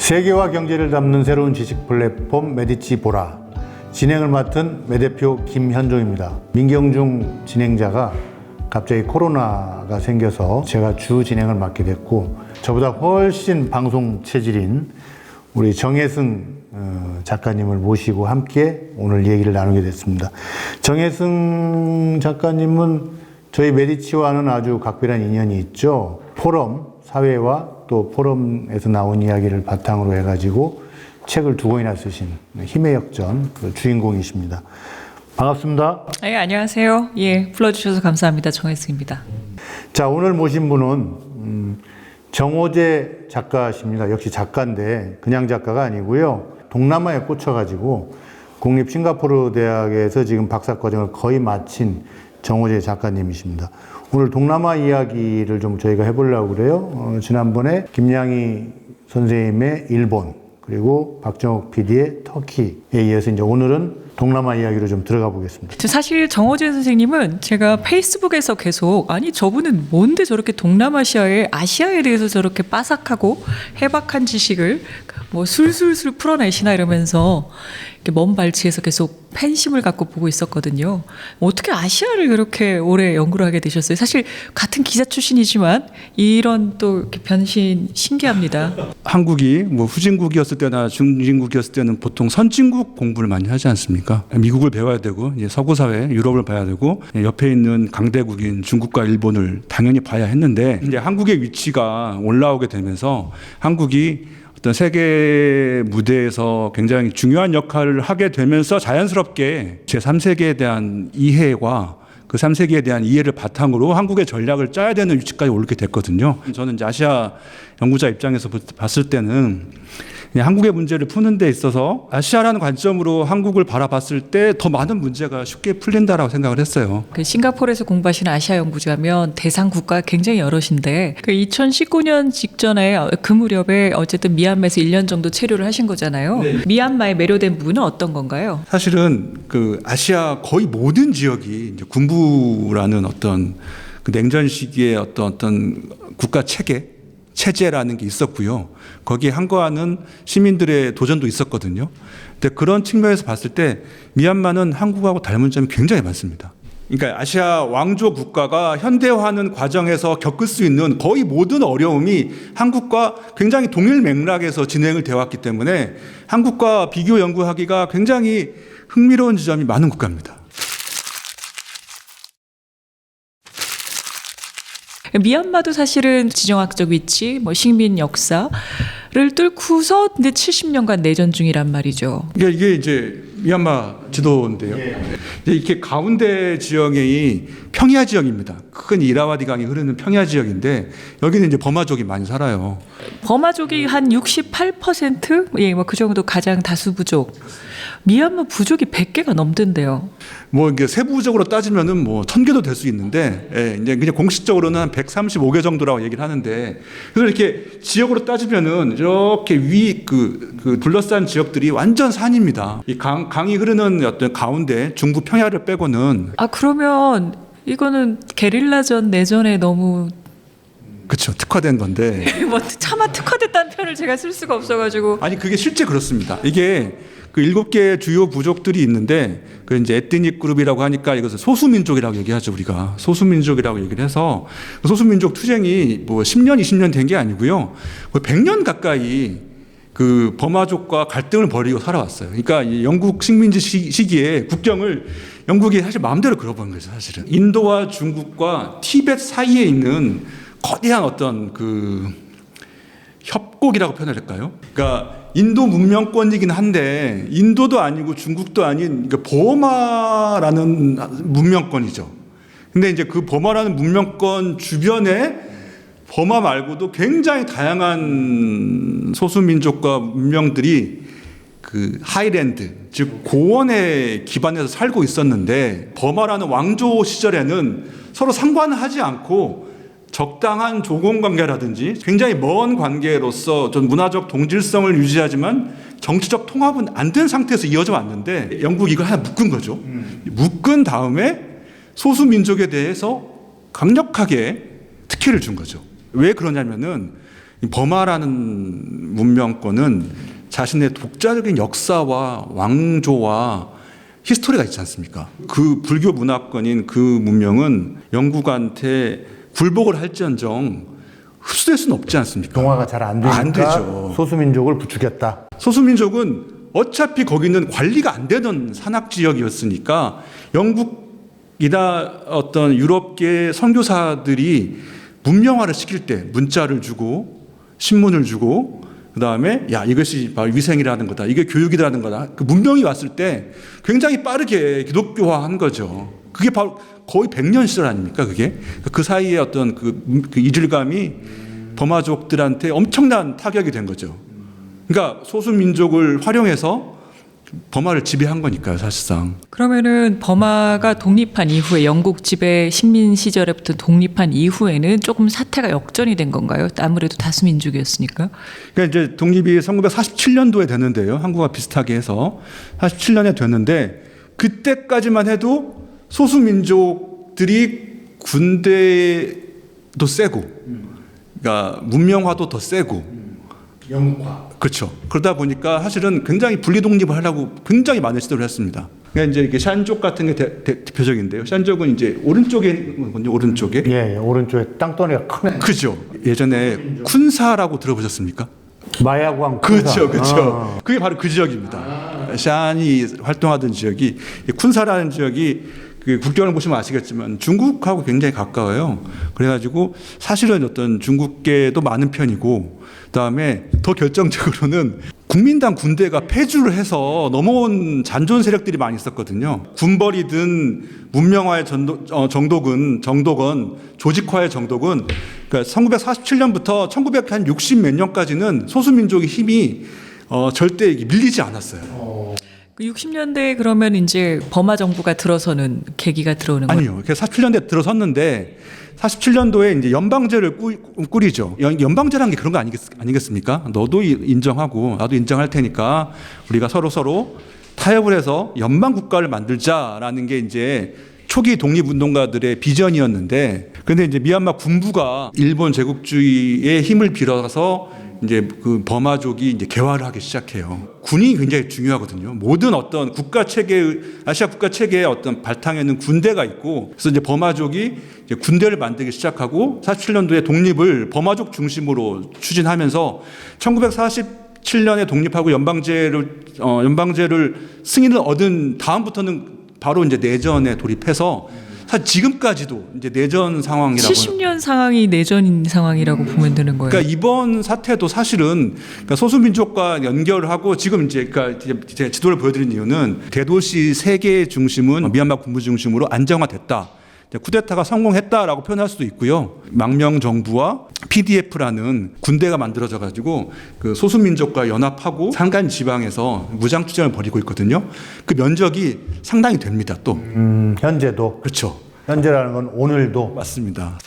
세계와 경제를 담는 새로운 지식 플랫폼 메디치 보라. 진행을 맡은 매대표 김현종입니다. 민경중 진행자가 갑자기 코로나가 생겨서 제가 주 진행을 맡게 됐고, 저보다 훨씬 방송 체질인 우리 정혜승 작가님을 모시고 함께 오늘 얘기를 나누게 됐습니다. 정혜승 작가님은 저희 메디치와는 아주 각별한 인연이 있죠. 포럼 사회와 또 포럼에서 나온 이야기를 바탕으로 해가지고 책을 2권이나 쓰신 힘의 역전 그 주인공이십니다. 반갑습니다. 네, 안녕하세요. 예, 불러주셔서 감사합니다. 정혜승입니다. 자, 오늘 모신 분은 정호재 작가십니다. 역시 작가인데 그냥 작가가 아니고요. 동남아에 꽂혀가지고 국립 싱가포르 대학에서 지금 박사과정을 거의 마친 정호재 작가님이십니다. 오늘 동남아 이야기를 좀 저희가 해보려고 그래요. 지난번에 김양희 선생님의 일본, 그리고 박정욱 PD의 터키에 이어서 이제 오늘은 동남아 이야기로 좀 들어가 보겠습니다. 사실 정호재 선생님은 제가 페이스북에서 계속 아니 저분은 뭔데 저렇게 동남아시아의 아시아에 대해서 저렇게 빠삭하고 해박한 지식을 뭐 술술술 풀어내시나 이러면서 이렇게 먼 발치에서 계속 팬심을 갖고 보고 있었거든요. 어떻게 아시아를 그렇게 오래 연구를 하게 되셨어요? 사실 같은 기자 출신이지만 이런 또 이렇게 변신 신기합니다. 한국이 뭐 후진국이었을 때나 중진국이었을 때는 보통 선진국 공부를 많이 하지 않습니까? 미국을 배워야 되고 이제 서구 사회, 유럽을 봐야 되고 옆에 있는 강대국인 중국과 일본을 당연히 봐야 했는데 이제 한국의 위치가 올라오게 되면서 한국이 어떤 세계 무대에서 굉장히 중요한 역할을 하게 되면서 자연스럽게 제3세계에 대한 이해와 그 3세기에 대한 이해를 바탕으로 한국의 전략을 짜야 되는 위치까지 오르게 됐거든요. 저는 이제 아시아 연구자 입장에서 봤을 때는 한국의 문제를 푸는 데 있어서 아시아라는 관점으로 한국을 바라봤을 때 더 많은 문제가 쉽게 풀린다라고 생각을 했어요. 그 싱가포르에서 공부하시는 아시아 연구자면 대상 국가가 굉장히 여럿인데 그 2019년 직전에 그 무렵에 어쨌든 미얀마에서 1년 정도 체류를 하신 거잖아요. 네. 미얀마에 매료된 부분은 어떤 건가요? 사실은 그 아시아 거의 모든 지역이 이제 군부라는 어떤 그 냉전 시기의 어떤 국가 체제라는 게 있었고요. 거기에 항거하는 시민들의 도전도 있었거든요. 근데 그런 측면에서 봤을 때 미얀마는 한국하고 닮은 점이 굉장히 많습니다. 그러니까 아시아 왕조 국가가 현대화하는 과정에서 겪을 수 있는 거의 모든 어려움이 한국과 굉장히 동일 맥락에서 진행을 되어 왔기 때문에 한국과 비교 연구하기가 굉장히 흥미로운 지점이 많은 국가입니다. 미얀마도 사실은 지정학적 위치, 뭐 식민 역사를 뚫고서 근데 70년간 내전 중이란 말이죠. 이게 이제 미얀마 지도인데요. 이렇게 가운데 지역이 평야 지역입니다. 큰 이라와디 강이 흐르는 평야 지역인데 여기는 이제 버마족이 많이 살아요. 버마족이 한 68%? 예, 뭐 그 정도 가장 다수 부족. 미얀마 부족이 100개가 넘던데요. 뭐 이게 세부적으로 따지면은 뭐 1000개도 될 수 있는데, 예, 이제 그냥 공식적으로는 한 135개 정도라고 얘기를 하는데, 그래서 이렇게 지역으로 따지면은 이렇게 그 둘러싼 지역들이 완전 산입니다. 이 강이 흐르는 어떤 가운데 중부 평야를 빼고는. 아, 그러면 이거는 게릴라전 내전에 너무 그렇죠. 특화된 건데. 뭐 차마 특화됐다는 표현을 제가 쓸 수가 없어가지고. 아니 그게 실제 그렇습니다. 이게 그 7개 주요 부족들이 있는데 그 이제 에트닉 그룹이라고 하니까 이것을 소수민족이라고 얘기하죠. 우리가 소수민족이라고 얘기를 해서 소수민족 투쟁이 뭐 10년, 20년 된 게 아니고요. 100년 가까이 그 버마족과 갈등을 벌이고 살아왔어요. 그러니까 이 영국 식민지 시기에 국경을 영국이 사실 마음대로 그려본 거죠. 사실은 인도와 중국과 티벳 사이에 있는 거대한 어떤 그 협곡이라고 표현을 할까요? 그러니까 인도 문명권이긴 한데 인도도 아니고 중국도 아닌 그러니까 버마라는 문명권이죠. 근데 이제 그 버마라는 문명권 주변에 버마 말고도 굉장히 다양한 소수민족과 문명들이 그 하이랜드, 즉 고원에 기반해서 살고 있었는데 버마라는 왕조 시절에는 서로 상관하지 않고 적당한 조공 관계라든지 굉장히 먼 관계로서 좀 문화적 동질성을 유지하지만 정치적 통합은 안 된 상태에서 이어져 왔는데 영국이 이걸 하나 묶은 거죠. 묶은 다음에 소수민족에 대해서 강력하게 특혜를 준 거죠. 왜 그러냐면은 이 버마라는 문명권은 자신의 독자적인 역사와 왕조와 히스토리가 있지 않습니까? 그 불교 문화권인 그 문명은 영국한테 굴복을 할지언정 흡수될 수는 없지 않습니까? 동화가 잘 안 되니까 안 되죠. 소수민족을 부추겼다. 소수민족은 어차피 거기는 관리가 안 되던 산악 지역이었으니까 영국이나 어떤 유럽계 선교사들이 문명화를 시킬 때 문자를 주고 신문을 주고 그다음에 야 이것이 바로 위생이라는 거다. 이게 교육이라는 거다. 그 문명이 왔을 때 굉장히 빠르게 기독교화한 거죠. 그게 바로 거의 100년 시절 아닙니까? 그게 그 사이에 어떤 그 이질감이 버마족들한테 엄청난 타격이 된 거죠. 그러니까 소수민족을 활용해서 버마를 지배한 거니까요, 사실상. 그러면은 버마가 독립한 이후에 영국 지배 식민 시절에부터 독립한 이후에는 조금 사태가 역전이 된 건가요? 아무래도 다수민족이었으니까. 그러니까 이제 독립이 1947년도에 됐는데요. 한국과 비슷하게 해서 47년에 됐는데 그때까지만 해도 소수민족들이 군대도 세고, 그러니까 문명화도 더 세고. 영국화. 그렇죠. 그러다 보니까 사실은 굉장히 분리독립을 하려고 굉장히 많은 시도를 했습니다. 그러니까 이제 이렇게 샨족 같은 게 대표적인데요. 샨족은 이제 오른쪽에 있거든요. 오른쪽에. 예, 오른쪽에 땅덩이가 크네. 그죠. 예전에 쿤사라고 들어보셨습니까? 마야광. 그렇죠, 그렇죠. 그게 바로 그 지역입니다. 샨이 활동하던 지역이 쿤사라는 지역이 그 국경을 보시면 아시겠지만 중국하고 굉장히 가까워요. 그래가지고 사실은 어떤 중국계도 많은 편이고, 그다음에 더 결정적으로는 국민당 군대가 패주를 해서 넘어온 잔존 세력들이 많이 있었거든요. 군벌이든 문명화의 정도건 조직화의 정도건, 그러니까 1947년부터 1960 몇 년까지는 소수민족의 힘이 절대 밀리지 않았어요. 그 60년대에 그러면 이제 버마 정부가 들어서는 계기가 들어오는 거예요? 아니요. 47년대 들어섰는데 47년도에 이제 연방제를 꾸리죠. 연방제라는 게 그런 거 아니겠습니까? 너도 인정하고 나도 인정할 테니까 우리가 서로 타협을 해서 연방 국가를 만들자라는 게 이제 초기 독립운동가들의 비전이었는데, 근데 이제 미얀마 군부가 일본 제국주의의 힘을 빌어서 이제 그 버마족이 이제 개화를 하기 시작해요. 군이 굉장히 중요하거든요. 모든 어떤 국가 체계, 아시아 국가 체계의 어떤 바탕에는 군대가 있고, 그래서 이제 버마족이 이제 군대를 만들기 시작하고 47년도에 독립을 버마족 중심으로 추진하면서 1947년에 독립하고 연방제를 승인을 얻은 다음부터는 바로 이제 내전에 돌입해서 사실 지금까지도 이제 내전 상황이라고. 70년 상황이 내전인 상황이라고 보면 되는 거예요. 그러니까 이번 사태도 사실은 그러니까 소수민족과 연결을 하고 지금 이제 그러니까 제 지도를 보여드린 이유는 대도시 세 개의 중심은 미얀마 군부 중심으로 안정화됐다. 쿠데타가 성공했다라고 표현할 수도 있고요. 망명 정부와 PDF라는 군대가 만들어져 가지고 그 소수민족과 연합하고 산간 지방에서 무장 투쟁을 벌이고 있거든요. 그 면적이 상당히 됩니다. 또 현재도. 그렇죠. 현재라는 건 오늘도. 맞습니다.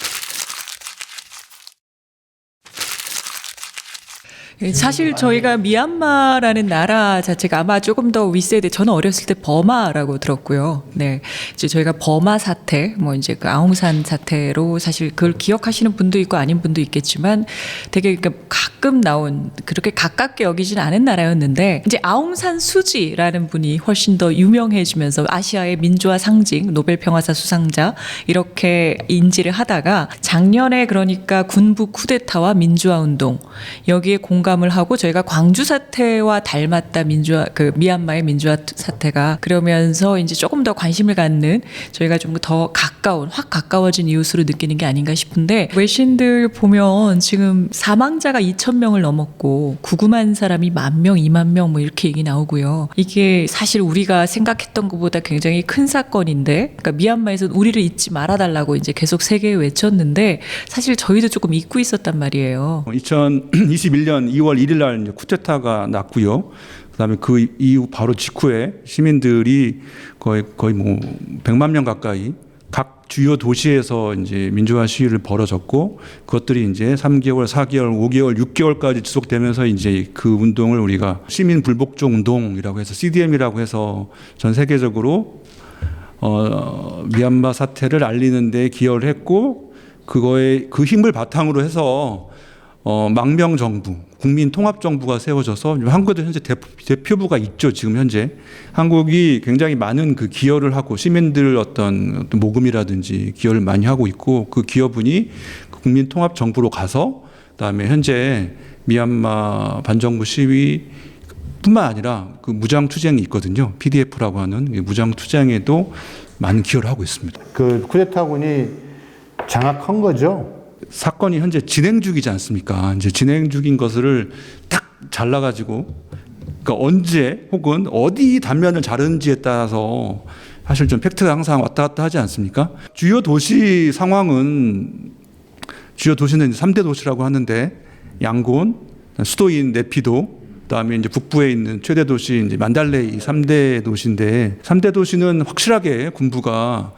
사실 저희가 미얀마라는 나라 자체가 아마 조금 더 윗세대, 저는 어렸을 때 버마라고 들었고요. 네. 이제 저희가 버마 사태, 뭐 이제 그 아웅산 사태로 사실 그걸 기억하시는 분도 있고 아닌 분도 있겠지만 되게 가끔 나온, 그렇게 가깝게 여기진 않은 나라였는데, 이제 아웅산 수지라는 분이 훨씬 더 유명해지면서 아시아의 민주화 상징, 노벨 평화상 수상자 이렇게 인지를 하다가 작년에 그러니까 군부 쿠데타와 민주화 운동 여기에 공감을 하고 저희가 광주 사태와 닮았다, 민주화, 그 미얀마의 민주화 사태가, 그러면서 이제 조금 더 관심을 갖는, 저희가 좀 더 가까운, 확 가까워진 이웃으로 느끼는 게 아닌가 싶은데, 외신들 보면 지금 사망자가 2,000명을 넘었고 구금한 사람이 10,000명, 20,000명 뭐 이렇게 얘기 나오고요. 이게 사실 우리가 생각했던 것보다 굉장히 큰 사건인데, 그러니까 미얀마에서는 우리를 잊지 말아달라고 이제 계속 세계에 외쳤는데 사실 저희도 조금 잊고 있었단 말이에요. 2021년 2월 1일 날 이제 쿠데타가 났고요. 그다음에 그 이후 바로 직후에 시민들이 거의 뭐 100만 명 가까이 각 주요 도시에서 이제 민주화 시위를 벌어졌고, 그것들이 이제 3개월, 4개월, 5개월, 6개월까지 지속되면서 이제 그 운동을 우리가 시민 불복종 운동이라고 해서 CDM이라고 해서 전 세계적으로 미얀마 사태를 알리는 데 기여를 했고, 그거에 그 힘을 바탕으로 해서 망명 정부, 국민 통합 정부가 세워져서 한국에도 현재 대표부가 있죠. 지금 현재 한국이 굉장히 많은 그 기여를 하고 시민들 어떤 모금이라든지 기여를 많이 하고 있고 그 기여분이 국민 통합 정부로 가서 그다음에 현재 미얀마 반정부 시위뿐만 아니라 그 무장 투쟁이 있거든요. PDF라고 하는 무장 투쟁에도 많은 기여를 하고 있습니다. 그 쿠데타군이 장악한 거죠. 사건이 현재 진행 중이지 않습니까? 이제 진행 중인 것을 딱 잘라가지고, 그러니까 언제 혹은 어디 단면을 자르는지에 따라서 사실 좀 팩트가 항상 왔다 갔다 하지 않습니까? 주요 도시 상황은 주요 도시는 3대 도시라고 하는데 양곤, 수도인 네피도, 그다음에 이제 북부에 있는 최대 도시 이제 만달레이 3대 도시인데 3대 도시는 확실하게 군부가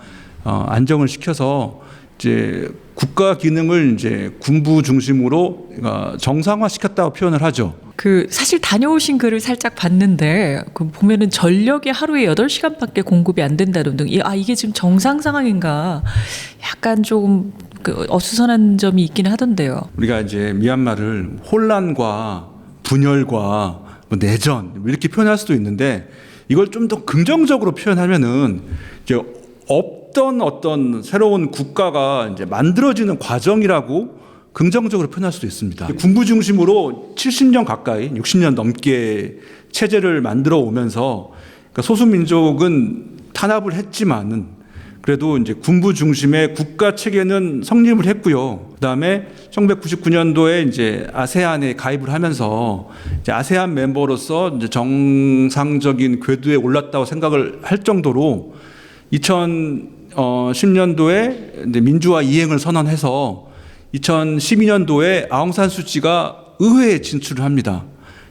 안정을 시켜서 이제 국가 기능을 이제 군부 중심으로 정상화 시켰다고 표현을 하죠. 그 사실 다녀오신 글을 살짝 봤는데 그 보면은 전력이 하루에 8시간밖에 공급이 안 된다는 등 이게 지금 정상 상황인가 약간 좀 그 어수선한 점이 있긴 하던데요. 우리가 이제 미얀마를 혼란과 분열과 뭐 내전 이렇게 표현할 수도 있는데 이걸 좀 더 긍정적으로 표현하면은 이제 없던 어떤 새로운 국가가 이제 만들어지는 과정이라고 긍정적으로 표현할 수도 있습니다. 군부 중심으로 70년 가까이 60년 넘게 체제를 만들어 오면서 그러니까 소수민족은 탄압을 했지만은 그래도 이제 군부 중심의 국가 체계는 성립을 했고요. 그다음에 1999년도에 이제 아세안에 가입을 하면서 이제 아세안 멤버로서 이제 정상적인 궤도에 올랐다고 생각을 할 정도로 2010년도에 이제 민주화 이행을 선언해서 2012년도에 아웅산 수치가 의회에 진출을 합니다.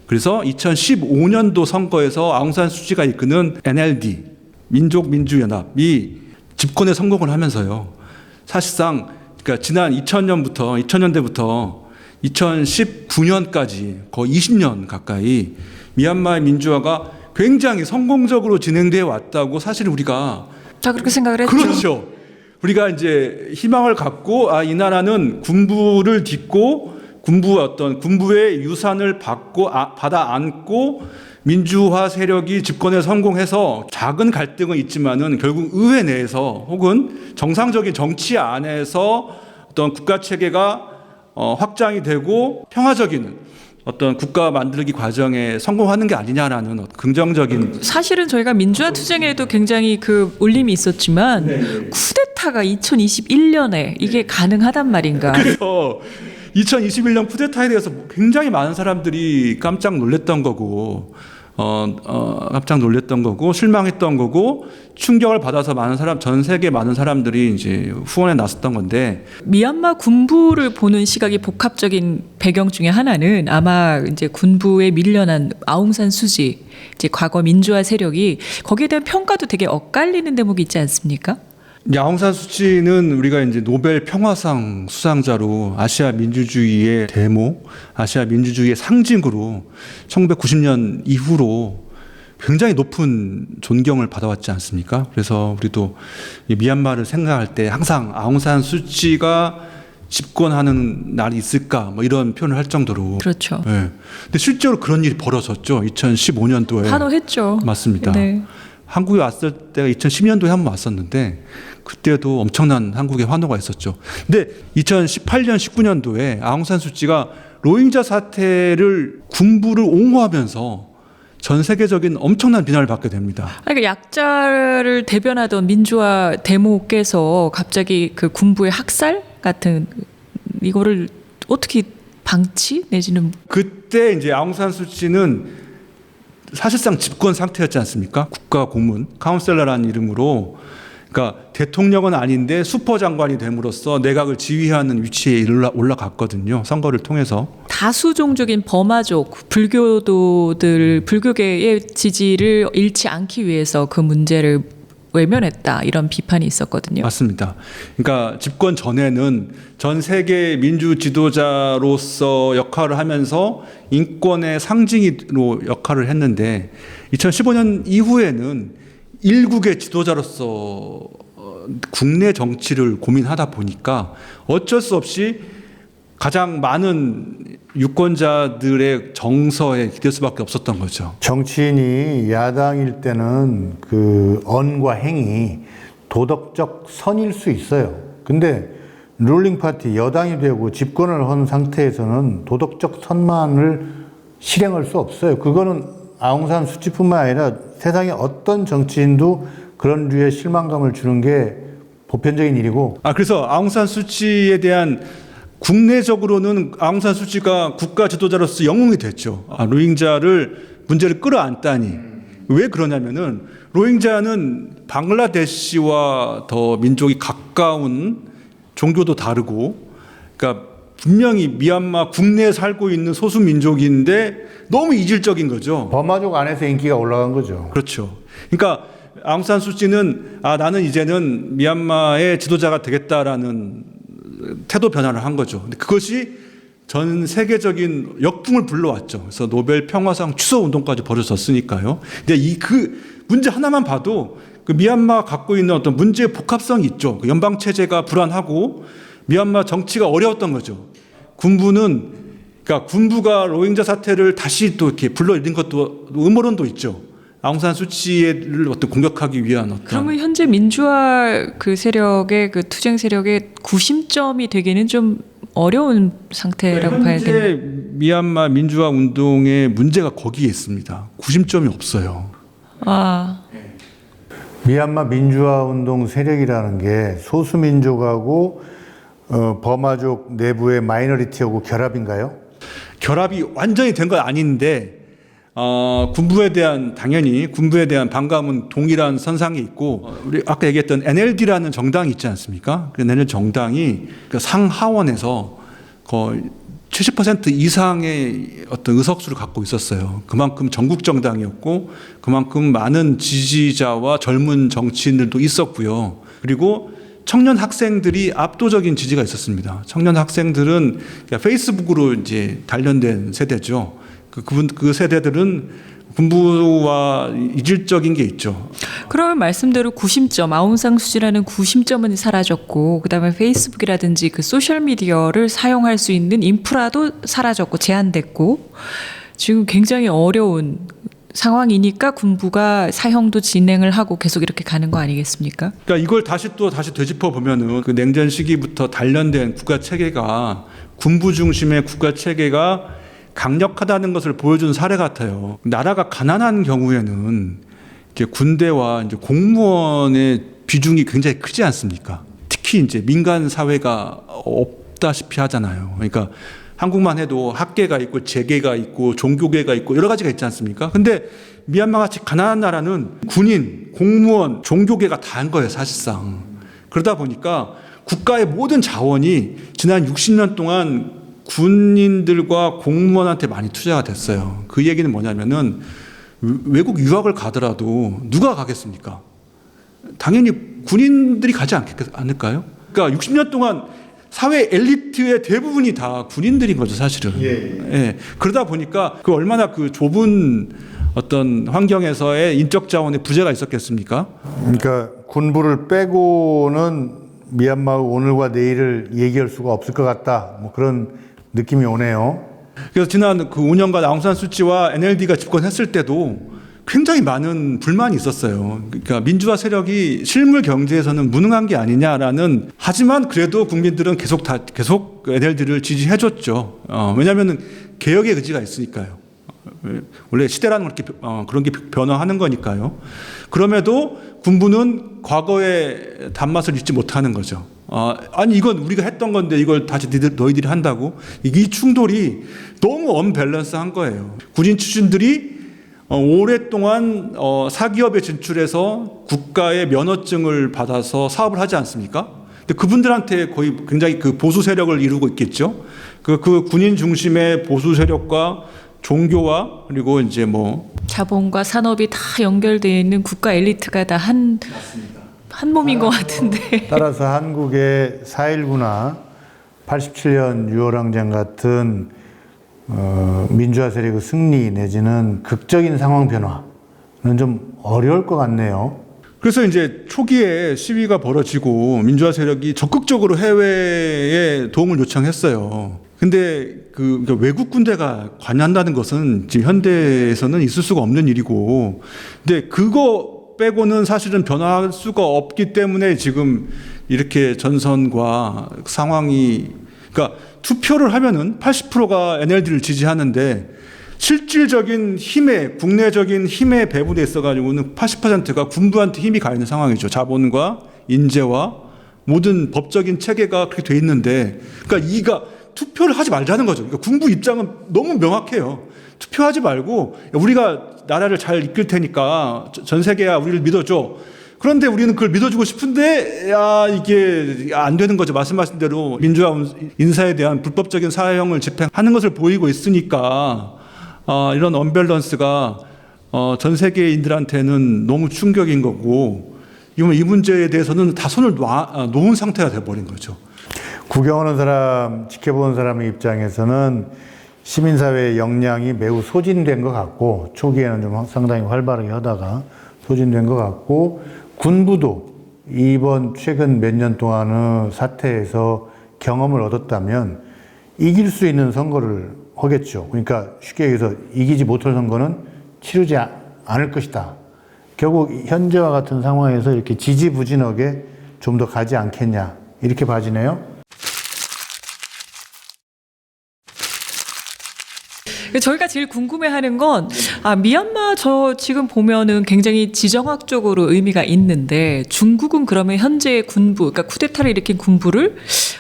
그래서 2015년도 선거에서 아웅산 수치가 이끄는 NLD 민족민주연합이 집권에 성공을 하면서요. 사실상 그러니까 지난 2000년대부터 2019년까지 거의 20년 가까이 미얀마의 민주화가 굉장히 성공적으로 진행되어 왔다고 사실 우리가 자 그렇게 생각을 했죠. 그렇죠. 우리가 이제 희망을 갖고 이 나라는 군부를 딛고 군부의 유산을 받아 안고 민주화 세력이 집권에 성공해서 작은 갈등은 있지만은 결국 의회 내에서 혹은 정상적인 정치 안에서 어떤 국가 체계가 확장이 되고 평화적인 어떤 국가 만들기 과정에 성공하는 게 아니냐라는 긍정적인. 사실은 저희가 민주화 투쟁에도 굉장히 그 울림이 있었지만 쿠데타가 2021년에 이게 가능하단 말인가. 그래서 2021년 쿠데타에 대해서 굉장히 많은 사람들이 깜짝 놀랐던 거고 깜짝 놀랐던 거고 실망했던 거고 충격을 받아서 전 세계 많은 사람들이 이제 후원에 나섰던 건데 미얀마 군부를 보는 시각이 복합적인 배경 중에 하나는 아마 이제 군부에 밀려난 아웅산 수지 이제 과거 민주화 세력이 거기에 대한 평가도 되게 엇갈리는 대목이 있지 않습니까? 아웅산 수치는 우리가 이제 노벨 평화상 수상자로 아시아 민주주의의 데모, 아시아 민주주의의 상징으로 1990년 이후로 굉장히 높은 존경을 받아왔지 않습니까? 그래서 우리도 이 미얀마를 생각할 때 항상 아웅산 수치가 집권하는 날이 있을까 뭐 이런 표현을 할 정도로. 그렇죠. 네. 근데 실제로 그런 일이 벌어졌죠. 2015년도에. 환호했죠. 맞습니다. 네. 한국에 왔을 때가 2010년도에 한 번 왔었는데 그때도 엄청난 한국의 환호가 있었죠. 근데 2018년, 19년도에 아웅산 수치가 로힝자 사태를 군부를 옹호하면서 전 세계적인 엄청난 비난을 받게 됩니다. 그러니까 약자를 대변하던 민주화 데모께서 갑자기 그 군부의 학살 같은 이거를 어떻게 방치 내지는 그때 이제 아웅산 수치는 사실상 집권 상태였지 않습니까? 국가 고문 카운셀러라는 이름으로 그러니까 대통령은 아닌데 슈퍼장관이 됨으로써 내각을 지휘하는 위치에 올라갔거든요. 선거를 통해서. 다수종족인 버마족 불교계의 지지를 잃지 않기 위해서 그 문제를 외면했다 이런 비판이 있었거든요. 맞습니다. 그러니까 집권 전에는 전 세계 민주 지도자로서 역할을 하면서 인권의 상징으로 역할을 했는데 2015년 이후에는 일국의 지도자로서 국내 정치를 고민하다 보니까 어쩔 수 없이 가장 많은 유권자들의 정서에 기댈 수밖에 없었던 거죠. 정치인이 야당일 때는 그 언과 행위 도덕적 선일 수 있어요. 근데 룰링 파티 여당이 되고 집권을 한 상태에서는 도덕적 선만을 실행할 수 없어요. 그거는 아웅산 수치뿐만 아니라 세상의 어떤 정치인도 그런 류의 실망감을 주는 게 보편적인 일이고. 그래서 아웅산 수치에 대한 국내적으로는 아웅산 수치가 국가 지도자로서 영웅이 됐죠. 로힝자를 문제를 끌어안다니. 왜 그러냐면은 로힝자는 방글라데시와 더 민족이 가까운 종교도 다르고, 그러니까 분명히 미얀마 국내에 살고 있는 소수 민족인데 너무 이질적인 거죠. 버마족 안에서 인기가 올라간 거죠. 그렇죠. 그러니까 아웅산 수치는 나는 이제는 미얀마의 지도자가 되겠다라는 태도 변화를 한 거죠. 근데 그것이 전 세계적인 역풍을 불러왔죠. 그래서 노벨 평화상 취소 운동까지 벌어졌으니까요. 근데 그 문제 하나만 봐도 그 미얀마가 갖고 있는 어떤 문제의 복합성이 있죠. 그 연방 체제가 불안하고 미얀마 정치가 어려웠던 거죠. 그러니까 군부가 로힝자 사태를 다시 또 이렇게 불러일으킨 것도 음모론도 있죠. 아웅산 수치를 어떤 공격하기 위한 어떤. 그러면 현재 민주화 그 세력의 그 투쟁 세력의 구심점이 되기는 좀 어려운 상태라고 봐야겠네요. 현재 미얀마 민주화 운동의 문제가 거기에 있습니다. 구심점이 없어요. 미얀마 민주화 운동 세력이라는 게 소수민족하고 버마족 내부의 마이너리티하고 결합인가요? 결합이 완전히 된 건 아닌데 당연히 군부에 대한 반감은 동일한 선상에 있고, 우리 아까 얘기했던 NLD라는 정당이 있지 않습니까? 그 NLD 정당이 그 상하원에서 거의 70% 이상의 어떤 의석수를 갖고 있었어요. 그만큼 전국 정당이었고, 그만큼 많은 지지자와 젊은 정치인들도 있었고요. 그리고 청년 학생들이 압도적인 지지가 있었습니다. 청년 학생들은 페이스북으로 이제 단련된 세대죠. 그 세대들은 군부와 이질적인 게 있죠. 그러면 말씀대로 구심점, 아웅산 수치라는 구심점은 사라졌고, 그다음에 페이스북이라든지 그 소셜 미디어를 사용할 수 있는 인프라도 사라졌고 제한됐고, 지금 굉장히 어려운 상황이니까 군부가 사형도 진행을 하고 계속 이렇게 가는 거 아니겠습니까? 그러니까 이걸 다시 되짚어 보면은 그 냉전 시기부터 단련된 국가 체계가, 군부 중심의 국가 체계가 강력하다는 것을 보여준 사례 같아요. 나라가 가난한 경우에는 이제 군대와 이제 공무원의 비중이 굉장히 크지 않습니까? 특히 이제 민간 사회가 없다시피 하잖아요. 그러니까 한국만 해도 학계가 있고 재계가 있고 종교계가 있고 여러 가지가 있지 않습니까? 근데 미얀마 같이 가난한 나라는 군인, 공무원, 종교계가 다 한 거예요, 사실상. 그러다 보니까 국가의 모든 자원이 지난 60년 동안 군인들과 공무원한테 많이 투자가 됐어요. 그 얘기는 뭐냐면은 외국 유학을 가더라도 누가 가겠습니까? 당연히 군인들이 가지 않을까요? 그러니까 60년 동안 사회 엘리트의 대부분이 다 군인들인 거죠, 사실은. 예. 그러다 보니까 그 얼마나 그 좁은 어떤 환경에서의 인적 자원의 부재가 있었겠습니까? 그러니까 군부를 빼고는 미얀마의 오늘과 내일을 얘기할 수가 없을 것 같다. 뭐 그런 느낌이 오네요. 그래서 지난 그 5년간 아웅산 수치와 NLD가 집권했을 때도 굉장히 많은 불만이 있었어요. 그러니까 민주화 세력이 실물 경제에서는 무능한 게 아니냐라는, 하지만 그래도 국민들은 계속 NLD를 지지해줬죠. 왜냐하면 개혁의 의지가 있으니까요. 원래 시대라는 건 그런 게 변화하는 거니까요. 그럼에도 군부는 과거의 단맛을 잊지 못하는 거죠. 아니 이건 우리가 했던 건데 이걸 다시 너희들이 한다고? 이 충돌이 너무 언밸런스한 거예요. 군인 출신들이 오랫동안 사기업에 진출해서 국가의 면허증을 받아서 사업을 하지 않습니까? 근데 그분들한테 거의 굉장히 그 보수 세력을 이루고 있겠죠. 그 군인 중심의 보수 세력과 종교와 그리고 이제 뭐 자본과 산업이 다 연결되어 있는 국가 엘리트가 다 한 몸인 것 같은데. 따라서 한국의 4.19나 87년 6월항쟁 같은 민주화 세력의 승리 내지는 극적인 상황 변화는 좀 어려울 것 같네요. 그래서 이제 초기에 시위가 벌어지고 민주화 세력이 적극적으로 해외에 도움을 요청했어요. 근데 그러니까 외국 군대가 관여한다는 것은 지금 현대에서는 있을 수가 없는 일이고, 근데 그거 빼고는 사실은 변화할 수가 없기 때문에 지금 이렇게 전선과 상황이, 그러니까 투표를 하면은 80%가 NLD를 지지하는데 실질적인 힘의, 국내적인 힘의 배분에 있어가지고는 80%가 군부한테 힘이 가 있는 상황이죠. 자본과 인재와 모든 법적인 체계가 그렇게 돼 있는데, 그러니까 투표를 하지 말자는 거죠. 그러니까 군부 입장은 너무 명확해요. 투표하지 말고 우리가 나라를 잘 이끌 테니까 전 세계야 우리를 믿어줘. 그런데 우리는 그걸 믿어주고 싶은데 이게 안 되는 거죠. 말씀하신 대로 민주화 인사에 대한 불법적인 사형을 집행하는 것을 보이고 있으니까 이런 언밸런스가 전 세계인들한테는 너무 충격인 거고, 이 문제에 대해서는 다 손을 놓은 상태가 돼버린 거죠. 구경하는 사람, 지켜보는 사람의 입장에서는 시민사회의 역량이 매우 소진된 것 같고, 초기에는 좀 상당히 활발하게 하다가 소진된 것 같고, 군부도 이번 최근 몇 년 동안의 사태에서 경험을 얻었다면 이길 수 있는 선거를 하겠죠. 그러니까 쉽게 얘기해서 이기지 못할 선거는 치르지 않을 것이다. 결국 현재와 같은 상황에서 이렇게 지지부진하게 좀 더 가지 않겠냐, 이렇게 봐지네요. 저희가 제일 궁금해하는 건 미얀마 저 지금 보면은 굉장히 지정학적으로 의미가 있는데, 중국은 그러면 현재 군부, 그러니까 쿠데타를 일으킨 군부를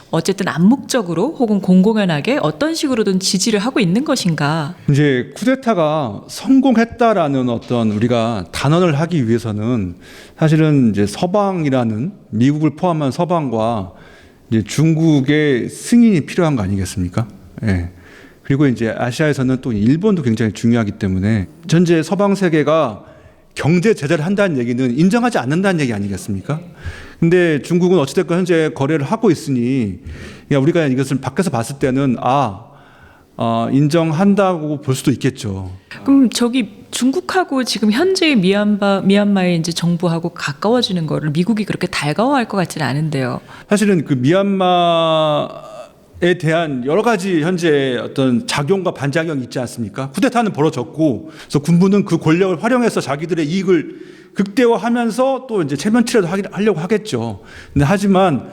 어쨌든 암묵적으로 혹은 공공연하게 어떤 식으로든 지지를 하고 있는 것인가? 이제 쿠데타가 성공했다라는 어떤 우리가 단언을 하기 위해서는 사실은 이제 서방이라는, 미국을 포함한 서방과 이제 중국의 승인이 필요한 거 아니겠습니까? 예. 그리고 이제 아시아에서는 또 일본도 굉장히 중요하기 때문에 현재 서방 세계가 경제 제재를 한다는 얘기는 인정하지 않는다는 얘기 아니겠습니까? 근데 중국은 어찌됐건 현재 거래를 하고 있으니 우리가 이것을 밖에서 봤을 때는 인정한다고 볼 수도 있겠죠. 그럼 저기 중국하고 지금 현재 미얀마의 이제 정부하고 가까워지는 거를 미국이 그렇게 달가워할 것 같지는 않은데요. 사실은 그 미얀마에 대한 여러 가지 현재 어떤 작용과 반작용이 있지 않습니까? 쿠데타는 벌어졌고, 그래서 군부는 그 권력을 활용해서 자기들의 이익을 극대화하면서 또 이제 체면치레도 하려고 하겠죠. 근데 하지만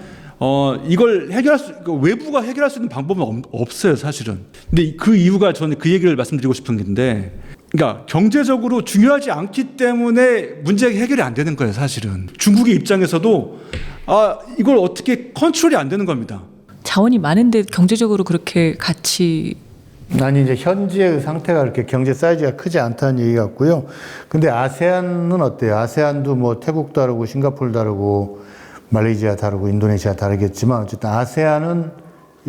이걸 외부가 해결할 수 있는 방법은 없어요, 사실은. 근데 그 이유가 저는 그 얘기를 말씀드리고 싶은 건데, 그러니까 경제적으로 중요하지 않기 때문에 문제가 해결이 안 되는 거예요, 사실은. 중국의 입장에서도 이걸 어떻게 컨트롤이 안 되는 겁니다. 자원이 많은데 경제적으로 그렇게 같이, 아니, 이제 현재의 상태가 그렇게 경제 사이즈가 크지 않다는 얘기 같고요. 근데 아세안은 어때요? 아세안도 뭐 태국 다르고 싱가포르 다르고 말레이시아 다르고 인도네시아 다르겠지만, 어쨌든 아세안은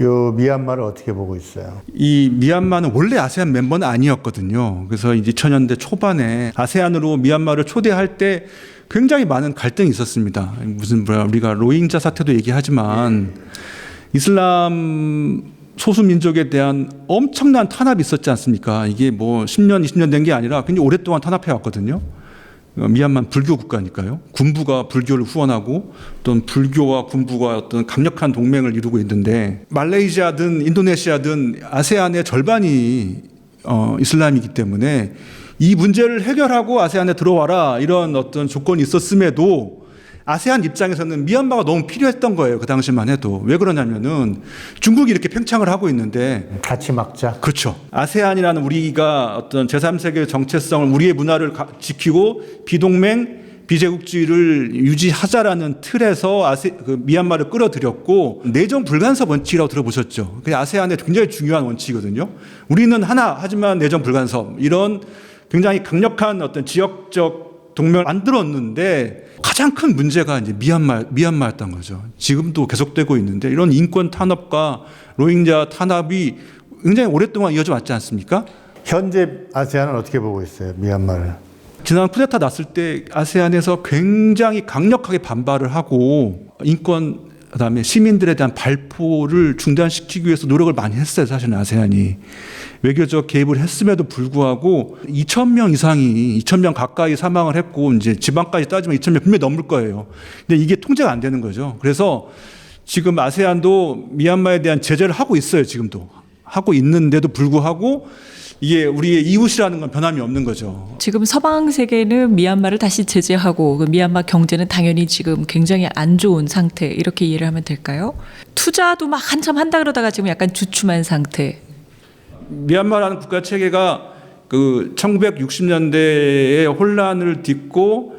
요 미얀마를 어떻게 보고 있어요? 이 미얀마는 원래 아세안 멤버는 아니었거든요. 그래서 이제 2000년대 초반에 아세안으로 미얀마를 초대할 때 굉장히 많은 갈등이 있었습니다. 우리가 로힝자 사태도 얘기하지만 이슬람 소수민족에 대한 엄청난 탄압이 있었지 않습니까? 이게 뭐 10년, 20년 된 게 아니라 굉장히 오랫동안 탄압해 왔거든요. 미얀마는 불교 국가니까요. 군부가 불교를 후원하고 어떤 불교와 군부가 어떤 강력한 동맹을 이루고 있는데, 말레이시아든 인도네시아든 아세안의 절반이 이슬람이기 때문에 이 문제를 해결하고 아세안에 들어와라, 이런 어떤 조건이 있었음에도 아세안 입장에서는 미얀마가 너무 필요했던 거예요. 그 당시만 해도. 왜 그러냐면은 중국이 이렇게 팽창을 하고 있는데 같이 막자. 그렇죠. 아세안이라는 우리가 어떤 제3세계 정체성을, 우리의 문화를 지키고 비동맹, 비제국주의를 유지하자라는 틀에서 미얀마를 끌어들였고, 내정 불간섭 원칙이라고 들어보셨죠? 그게 아세안의 굉장히 중요한 원칙이거든요. 우리는 하나, 하지만 내정 불간섭, 이런 굉장히 강력한 어떤 지역적 동맹을 만들었는데, 가장 큰 문제가 이제 미얀마였던 거죠. 지금도 계속되고 있는데, 이런 인권 탄압과 로힝자 탄압이 굉장히 오랫동안 이어져 왔지 않습니까? 현재 아세안은 어떻게 보고 있어요, 미얀마를? 지난 쿠데타 났을 때 아세안에서 굉장히 강력하게 반발을 하고, 인권, 그다음에 시민들에 대한 발포를 중단시키기 위해서 노력을 많이 했어요, 사실은 아세안이. 외교적 개입을 했음에도 불구하고 2,000명 이상이, 2,000명 가까이 사망을 했고, 이제 지방까지 따지면 2,000명 분명히 넘을 거예요. 근데 이게 통제가 안 되는 거죠. 그래서 지금 아세안도 미얀마에 대한 제재를 하고 있어요, 지금도. 하고 있는데도 불구하고 이게 우리의 이웃이라는 건 변함이 없는 거죠. 지금 서방 세계는 미얀마를 다시 제재하고 그 미얀마 경제는 당연히 지금 굉장히 안 좋은 상태 이렇게 이해를 하면 될까요? 투자도 막 한참 한다 그러다가 지금 약간 주춤한 상태. 미얀마라는 국가 체계가 그 1960년대의 혼란을 딛고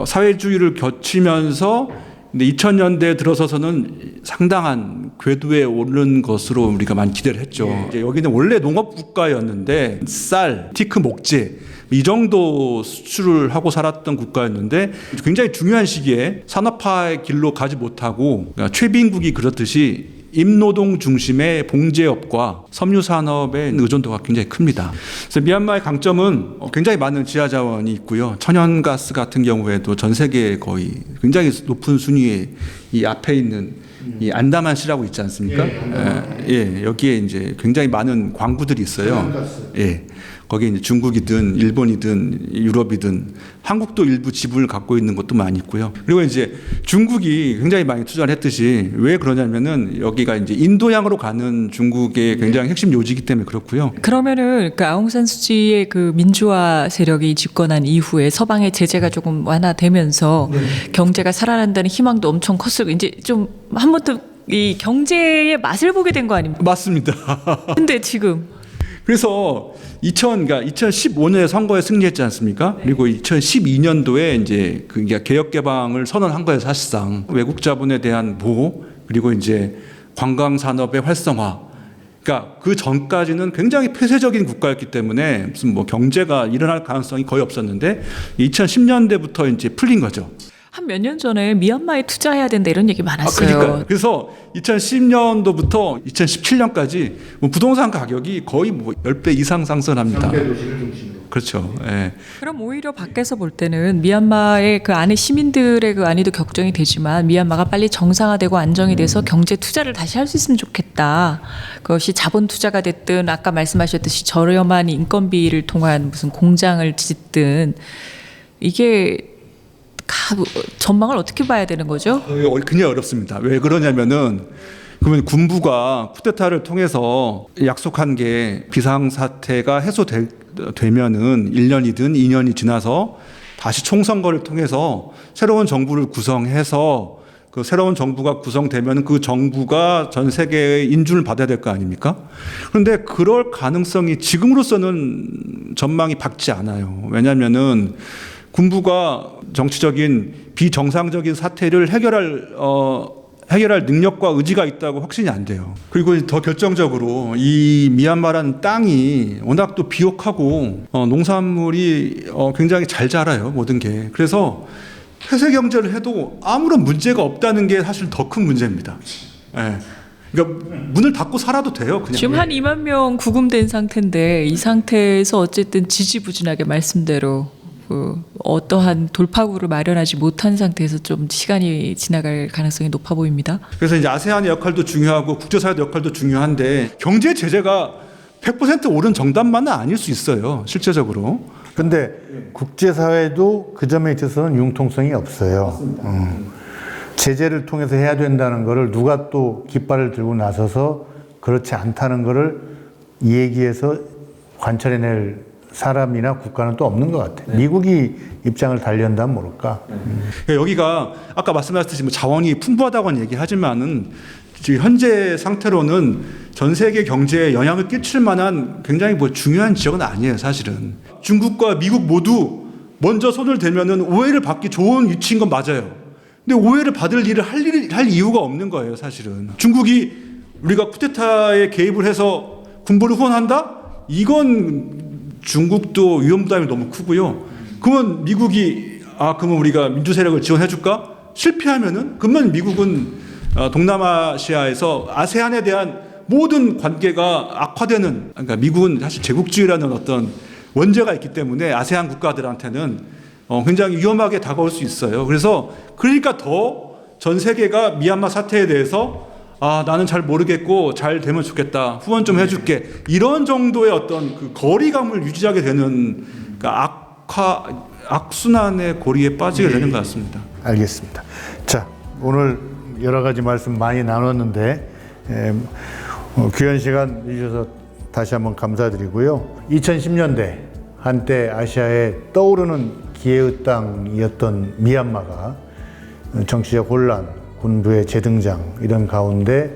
사회주의를 거치면서 근데 2000년대에 들어서서는 상당한 궤도에 오른 것으로 우리가 많이 기대를 했죠. 이제 여기는 원래 농업 국가였는데 쌀, 티크, 목재 이 정도 수출을 하고 살았던 국가였는데 굉장히 중요한 시기에 산업화의 길로 가지 못하고 그러니까 최빈국이 그렇듯이 임노동 중심의 봉제업과 섬유 산업의 의존도가 굉장히 큽니다. 그래서 미얀마의 강점은 굉장히 많은 지하 자원이 있고요. 천연가스 같은 경우에도 전 세계에 거의 굉장히 높은 순위에 이 앞에 있는 이 안다만시라고 있지 않습니까? 여기에 이제 굉장히 많은 광부들이 있어요. 예. 거기에 이제 중국이든 일본이든 유럽이든 한국도 일부 지분을 갖고 있는 것도 많이 있고요. 그리고 이제 중국이 굉장히 많이 투자를 했듯이 왜 그러냐면은 여기가 이제 인도양으로 가는 중국의 굉장히 핵심 요지이기 때문에 그렇고요. 그러면은 그 아웅산 수치의 그 민주화 세력이 집권한 이후에 서방의 제재가 조금 완화되면서 경제가 살아난다는 희망도 엄청 컸을 이제 좀 한 번도 이 경제의 맛을 보게 된 거 아닙니까? 맞습니다. 근데 지금 그래서 2015년에 선거에 승리했지 않습니까? 그리고 2012년도에 이제 그 개혁 개방을 선언한 거예요, 사실상. 외국 자본에 대한 보호, 그리고 이제 관광 산업의 활성화. 그러니까 그 전까지는 굉장히 폐쇄적인 국가였기 때문에 무슨 뭐 경제가 일어날 가능성이 거의 없었는데 2010년대부터 이제 풀린 거죠. 한 몇 년 전에 미얀마에 투자해야 된다 이런 얘기 많았어요. 그러니까 그래서 2010년도부터 2017년까지 뭐 부동산 가격이 거의 뭐 10배 이상 상승합니다. 그렇죠. 예. 그럼 오히려 밖에서 볼 때는 미얀마의 그 안에 시민들의 그 안위도 걱정이 되지만 미얀마가 빨리 정상화되고 안정이 돼서 경제 투자를 다시 할 수 있으면 좋겠다. 그것이 자본 투자가 됐든 아까 말씀하셨듯이 저렴한 인건비를 통한 무슨 공장을 짓든 이게 전망을 어떻게 봐야 되는 거죠? 굉장히 어렵습니다. 왜 그러냐면은 그러면 군부가 쿠데타를 통해서 약속한 게 비상사태가 해소되면은 1년이든 2년이 지나서 다시 총선거를 통해서 새로운 정부를 구성해서 그 새로운 정부가 구성되면 그 정부가 전 세계의 인준을 받아야 될 거 아닙니까? 그런데 그럴 가능성이 지금으로서는 전망이 밝지 않아요. 왜냐하면은 군부가 정치적인 비정상적인 사태를 해결할 능력과 의지가 있다고 확신이 안 돼요. 그리고 더 결정적으로 이 미얀마라는 땅이 워낙 또 비옥하고 농산물이 굉장히 잘 자라요, 모든 게. 그래서 폐쇄 경제를 해도 아무런 문제가 없다는 게 사실 더 큰 문제입니다. 예. 그러니까 문을 닫고 살아도 돼요. 그냥. 지금 한 2만 명 구금된 상태인데 이 상태에서 어쨌든 지지부진하게 말씀대로 그 어떠한 돌파구를 마련하지 못한 상태에서 좀 시간이 지나갈 가능성이 높아 보입니다. 그래서 이제 아세안의 역할도 중요하고 국제사회의 역할도 중요한데 경제 제재가 100% 옳은 정답만은 아닐 수 있어요. 실제적으로. 근데 국제사회도 그 점에 있어서는 융통성이 없어요. 제재를 통해서 해야 된다는 거를 누가 또 깃발을 들고 나서서 그렇지 않다는 거를 얘기해서 관철해낼 사람이나 국가는 또 없는 것 같아요. 미국이 입장을 달리한다면 모를까. 여기가 아까 말씀하셨듯이 뭐 자원이 풍부하다고는 얘기하지만은 지금 현재 상태로는 전 세계 경제에 영향을 끼칠 만한 굉장히 뭐 중요한 지역은 아니에요, 사실은. 중국과 미국 모두 먼저 손을 대면은 오해를 받기 좋은 위치인 건 맞아요. 근데 오해를 받을 일을 할 이유가 없는 거예요, 사실은. 중국이 우리가 쿠데타에 개입을 해서 군부를 후원한다? 이건 중국도 위험 부담이 너무 크고요. 그러면 미국이 그러면 우리가 민주 세력을 지원해 줄까? 실패하면은 그러면 미국은 동남아시아에서 아세안에 대한 모든 관계가 악화되는, 그러니까 미국은 사실 제국주의라는 어떤 원죄가 있기 때문에 아세안 국가들한테는 굉장히 위험하게 다가올 수 있어요. 그러니까 더 전 세계가 미얀마 사태에 대해서 나는 잘 모르겠고 잘 되면 좋겠다. 후원 좀 해줄게. 이런 정도의 어떤 그 거리감을 유지하게 되는 그러니까 악순환의 고리에 빠지게 되는 것 같습니다. 알겠습니다. 자, 오늘 여러 가지 말씀 많이 나눴는데 귀한 시간 주셔서 다시 한번 감사드리고요. 2010년대 한때 아시아의 떠오르는 기회의 땅이었던 미얀마가 정치적 혼란, 군부의 재등장 이런 가운데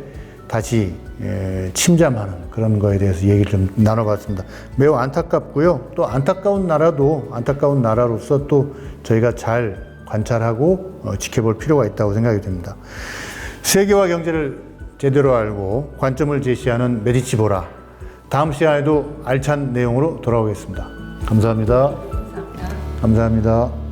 다시 침잠하는 그런 거에 대해서 얘기를 좀 나눠봤습니다. 매우 안타깝고요. 또 안타까운 나라로서 또 저희가 잘 관찰하고 지켜볼 필요가 있다고 생각이 됩니다. 세계화 경제를 제대로 알고 관점을 제시하는 메디치 보라. 다음 시간에도 알찬 내용으로 돌아오겠습니다. 감사합니다. 감사합니다.